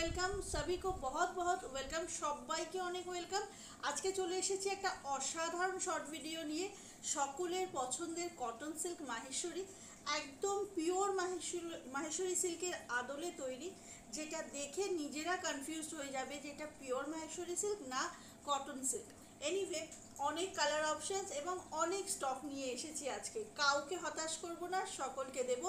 Welcome सभी को बहुत बहुत वेलकम সবাইকে অনেক ওয়েলকাম। আজকে চলে এসেছি একটা অসাধারণ শর্ট ভিডিও নিয়ে সকলের পছন্দের কটন সিল্ক মাহেশ্বরী, একদম পিওর মাহেশ্বরী সিল্কের আদলে তৈরি, যেটা দেখে নিজেরা কনফিউজড হয়ে যাবে যে এটা পিওর মাহেশ্বরী সিল্ক না কটন সিল্ক। এনিওয়ে অনেক কালার অপশানস এবং অনেক স্টক নিয়ে এসেছি আজকে, কাউকে হতাশ করব না, সকলকে দেব।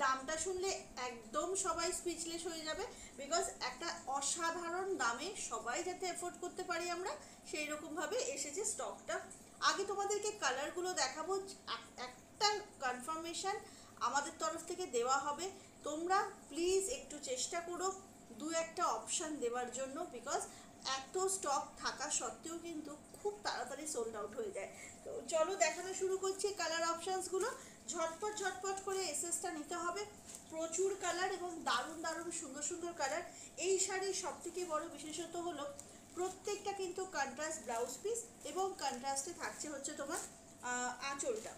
দামটা শুনলে একদম সবাই স্পিচলেস হয়ে যাবে, বিকজ একটা অসাধারণ দামে সবাই যাতে এফোর্ড করতে পারি আমরা সেই রকমভাবে এসেছে স্টকটা। আগে তোমাদেরকে কালারগুলো দেখাবো, একটা কনফার্মেশন আমাদের তরফ থেকে দেওয়া হবে, তোমরা প্লিজ একটু চেষ্টা করো দু একটা অপশান দেওয়ার জন্য, বিকজ এত স্টক থাকা সত্ত্বেও কিন্তু খুব তাড়াতাড়ি সোল্ড আউট হয়ে যায়। তো চলো দেখানো শুরু করছি কালার অপশানসগুলো। ঝটপট ঝটপট করে এসএসটা নিতে হবে, প্রচুর কালার এবং দারুণ দারুণ সুন্দর সুন্দর কালার। এই শাড়ির সবথেকে বড় বিশেষত্ব হলো প্রত্যেকটা কিন্তু কন্ট্রাস্ট ব্লাউজ পিস এবং কন্ট্রাস্টে থাকছে হচ্ছে তোমার আঁচলটা।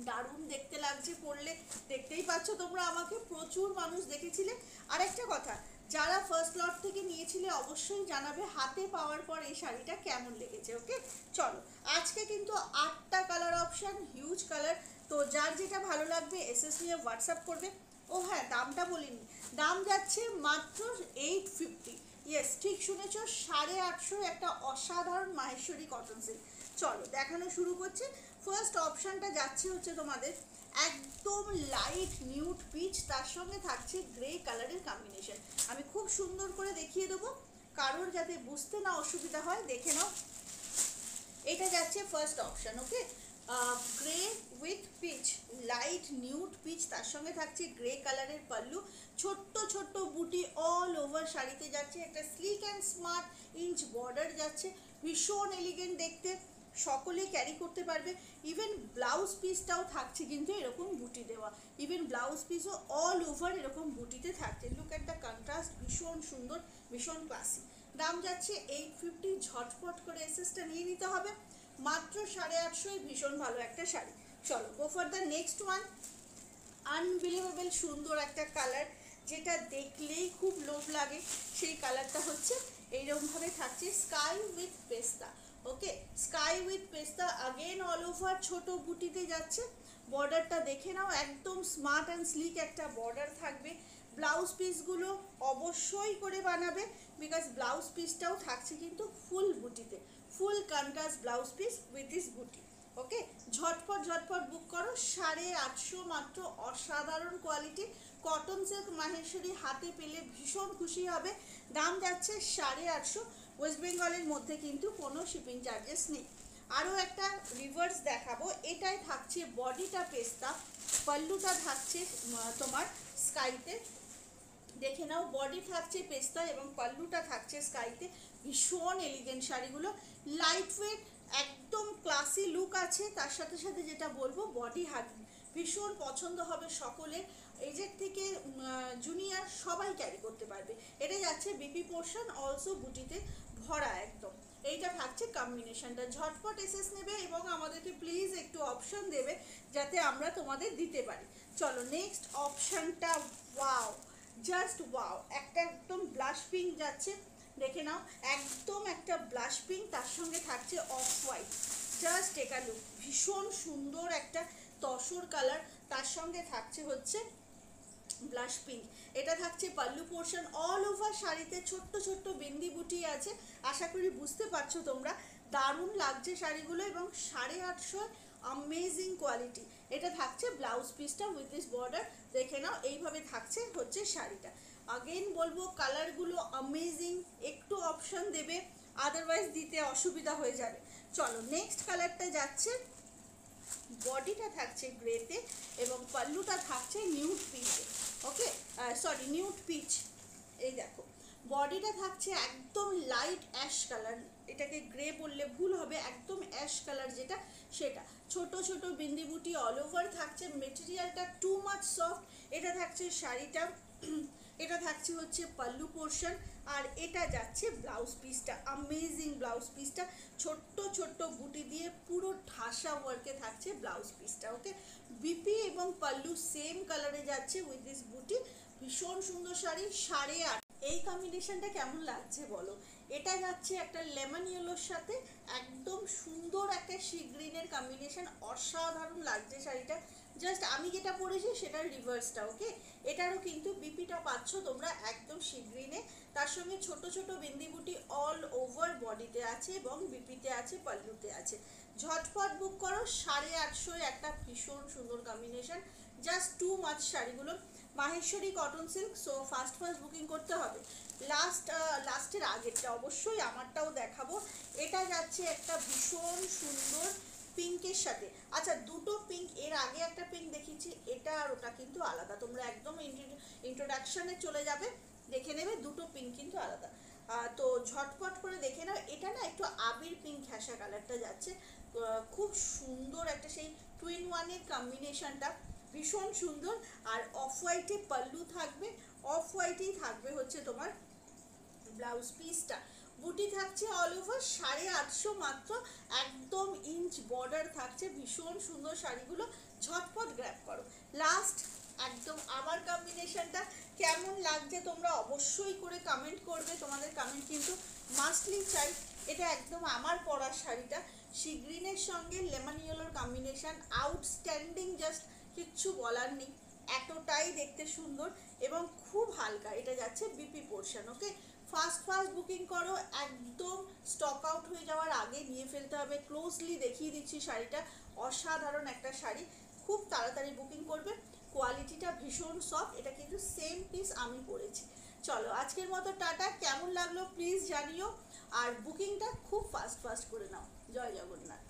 দারুণ দেখতে লাগছে পরলে, দেখতেই পাচ্ছ তোমরা আমাকে, প্রচুর মানুষ দেখেছিলে। আর একটা কথা, যারা ফার্স্ট লট থেকে নিয়েছিলে অবশ্যই জানাবে হাতে পাওয়ার পর এই শাড়িটা কেমন লেগেছে। ওকে চলো, আজকে কিন্তু 8টা কালার অপশান, হিউজ কালার। তো যার যেটা ভালো লাগবে এসএস নিয়ে হোয়াটসঅ্যাপ করবে। ও হ্যাঁ, দামটা বলিনি, দাম যাচ্ছে মাত্র 850। ইয়েস, ঠিক শুনেছ, 850 একটা অসাধারণ মাহেশ্বরী কটন সিল্ক। চলো দেখানো শুরু করছে। ফার্স্ট অপশানটা যাচ্ছে হচ্ছে তোমাদের একদম লাইট নিউড পিচ, তার সঙ্গে থাকছে গ্রে কালারের কম্বিনেশন। আমি খুব সুন্দর করে দেখিয়ে দেবো, কারোর যাতে বুঝতে না অসুবিধা হয়, দেখে নাও। এটা যাচ্ছে first option. Okay, grey with peach, light nude peach, তার সঙ্গে থাকছে গ্রে কালারের পাল্লু, ছোট্ট ছোট্ট বুটি অল ওভার শাড়িতে যাচ্ছে, একটা slick and smart inch border যাচ্ছে, ভীষণ এলিগেন্ট দেখতে, সকলে ক্যারি করতে পারবে। ইভেন ব্লাউজ পিসটাও থাকছে কিন্তু এরকম বুটি দেওয়া, ইভেন ব্লাউজ পিসও অল ওভার এরকম বুটিতে থাকছে। লুক অ্যাট দ্য কন্ট্রাস্ট, ভীষণ সুন্দর, ভীষণ ক্লাসি। দাম যাচ্ছে 850। ঝটপট করে এসএসটা নিয়ে নিতে হবে, মাত্র 850। ভীষণ ভালো একটা শাড়ি। চলো go for the next one. Unbelievable সুন্দর একটা কালার, যেটা দেখলেই খুব লোভ লাগে, সেই কালারটা হচ্ছে এইরকমভাবে থাকছে sky with pista. Okay, sky with pista, again all over ছোট বুটিতে যাচ্ছে। বর্ডারটা দেখে নাও, একদম স্মার্ট অ্যান্ড স্লিক একটা বর্ডার থাকবে। ব্লাউজ পিসগুলো অবশ্যই করে বানাবে, বিকজ ব্লাউজ পিসটাও থাকছে কিন্তু ফুল বুটিতে, full contrast blouse piece with this buti. Okay, ঝটপট ঝটপট বুক করো। 850 মাত্র, অসাধারণ কোয়ালিটি কটন সিল্ক মাহেশ্বরী, হাতে পেলে ভীষণ খুশি হবে। দাম যাচ্ছে 850। ওয়েস্ট বেঙ্গলের মধ্যে কিন্তু কোনো শিপিং চার্জেস নেই। আরও একটা রিভার্স দেখাবো, এটাই থাকছে বডিটা পেস্তা, পাল্লুটা থাকছে তোমার স্কাইতে, দেখে নাও, বডি থাকছে পেস্তা এবং পাল্লুটা থাকছে স্কাইতে। ভীষণ এলিগেন্ট শাড়িগুলো, লাইট ওয়েট, একদম ক্লাসি লুক আছে। তার সাথে সাথে যেটা বলবো, বডি হাগিং, ভীষণ পছন্দ হবে সকলের, এজের থেকে জুনিয়র সবাই ক্যারি করতে পারবে। এটা যাচ্ছে বিপি পোর্শন, অলসো বুটিতে ভরা একদম। এইটা থাকছে কম্বিনেশনটা। ঝটপট এসএস নেবে এবং আমাদেরকে প্লিজ একটু অপশন দেবে যাতে আমরা তোমাদের দিতে পারি। চলো নেক্সট অপশানটা, ওয়াও, জাস্ট ওয়াও, একটা একদম ব্লাশ পিঙ্ক যাচ্ছে, দেখে নাও, একদম একটা ব্লাশ পিঙ্ক, তার সঙ্গে থাকছে off white. Just take a look, ভীষণ সুন্দর একটা তসর কালার, তার সঙ্গে থাকছে হচ্ছে ব্লাশ পিঙ্ক। এটা থাকছে পাল্লু পোর্শন, অল ওভার শাড়িতে ছোট্ট ছোট্ট বিন্দি বুটি আছে। আশা করি বুঝতে পারছো তোমরা, দারুণ লাগছে শাড়িগুলো এবং 850 অ্যামেজিং কোয়ালিটি। এটা থাকছে ব্লাউজ পিসটা উইথ দিস বর্ডার, দেখে নাও, এইভাবে থাকছে হচ্ছে শাড়িটা। আগেন বলবো কালারগুলো অ্যামেজিং, একটু অপশন দেবে, আদারওয়াইজ দিতে অসুবিধা হয়ে যাবে। চলো নেক্সট কালারটা যাচ্ছে, বডিটা থাকছে গ্রেতে এবং পাল্লুটা থাকছে নিউড পিচে। ওকে, সরি, নিউড পিচ। এই দেখো, বডিটা থাকছে একদম লাইট অ্যাশ কালার, এটাকে গ্রে বললে ভুল হবে, একদম অ্যাশ কালার যেটা সেটা। ছোট ছোট বিন্দি বুটি অল ওভার থাকছে, মেটেরিয়ালটা টু মাচ সফট। এটা থাকছে শাড়িটা, এটা থাকছে হচ্ছে পাল্লু পোর্শন, আর এটা যাচ্ছে ব্লাউজ পিসটা, অ্যামেজিং ব্লাউজ পিসটা, ছোট্ট ছোট্ট বুটি দিয়ে পুরো ঠাসা ওয়ার্কে থাকছে ব্লাউজ পিসটা। ওকে, বিপি এবং পাল্লু সেম কালারে যাচ্ছে উইথ দিস বুটি, ভীষণ সুন্দর শাড়ি। 850 এই কম্বিনেশনটা কেমন লাগছে বলো? এটা যাচ্ছে একটা লেমন ইয়েলোর সাথে একদম সুন্দর একটা সি গ্রিনের কম্বিনেশন, অসাধারণ লাগছে শাড়িটা। জাস্ট আমি যেটা পরেছি সেটার রিভার্সটা, ওকে। এটারও কিন্তু বিপিটা পাচ্ছ তোমরা একদম সি গ্রিনে, তার সঙ্গে ছোট ছোট বিন্দি বুটি অল ওভার বডিতে আছে এবং বিপিতে আছে, পাল্লুতে আছে। ঝটপট বুক করো, 850 একটা ভীষণ সুন্দর কম্বিনেশন, জাস্ট টু মাচ শাড়িগুলো। Maheshwari cotton silk, so fast fast booking করতে হবে। লাস্টের আগেরটা অবশ্যই আমারটাও দেখাবো। এটা যাচ্ছে একটা ভীষণ সুন্দর পিঙ্কের সাথে। আচ্ছা, দুটো পিঙ্ক, এর আগে একটা পিঙ্ক দেখিয়েছি, এটা আর ওটা কিন্তু আলাদা, তোমরা একদম ইন্ট্রোডাকশনে চলে যাবে, দেখে নেবে দুটো পিঙ্ক কিন্তু আলাদা। তো ঝটপট করে দেখে নাও। এটা না একটু আবির পিঙ্ক ঘেঁষা কালারটা যাচ্ছে, খুব সুন্দর একটা সেই টুইন ওয়ানের কম্বিনেশনটা, ভীষণ সুন্দর। আর অফ হোয়াইটে পাল্লু থাকবে, অফ হোয়াইটেই থাকবে হচ্ছে তোমার ব্লাউজ পিসটা। বুটি থাকছে অল ওভার, 850 মাত্র, একদম ইঞ্চ বর্ডার থাকছে, ভীষণ সুন্দর শাড়িগুলো, ঝটপট গ্র্যাব করো। লাস্ট একদম আমার কম্বিনেশনটা কেমন লাগছে তোমরা অবশ্যই করে কমেন্ট করবে, তোমাদের কমেন্ট কিন্তু মাস্টলি চাই। এটা একদম আমার পরার শাড়িটা, সি গ্রিনের সঙ্গে লেমন ইয়েলোর কম্বিনেশন, আউটস্ট্যান্ডিং, জাস্ট কিচ্ছু বলার নেই, এতটাই দেখতে সুন্দর এবং খুব হালকা। এটা যাচ্ছে বিপি পোর্শন, ওকে। ফাস্ট ফাস্ট বুকিং করো, একদম স্টক আউট হয়ে যাওয়ার আগে নিয়ে ফেলতে হবে। ক্লোজলি দেখিয়ে দিচ্ছি শাড়িটা, অসাধারণ একটা শাড়ি, খুব তাড়াতাড়ি বুকিং করবে। কোয়ালিটিটা ভীষণ সফট, এটা কিন্তু সেম পিস আমি পরেছি। চলো আজকের মতো টাটা, কেমন লাগলো প্লিজ জানিও, আর বুকিংটা খুব ফাস্ট ফাস্ট করে নাও। জয় জগন্নাথ।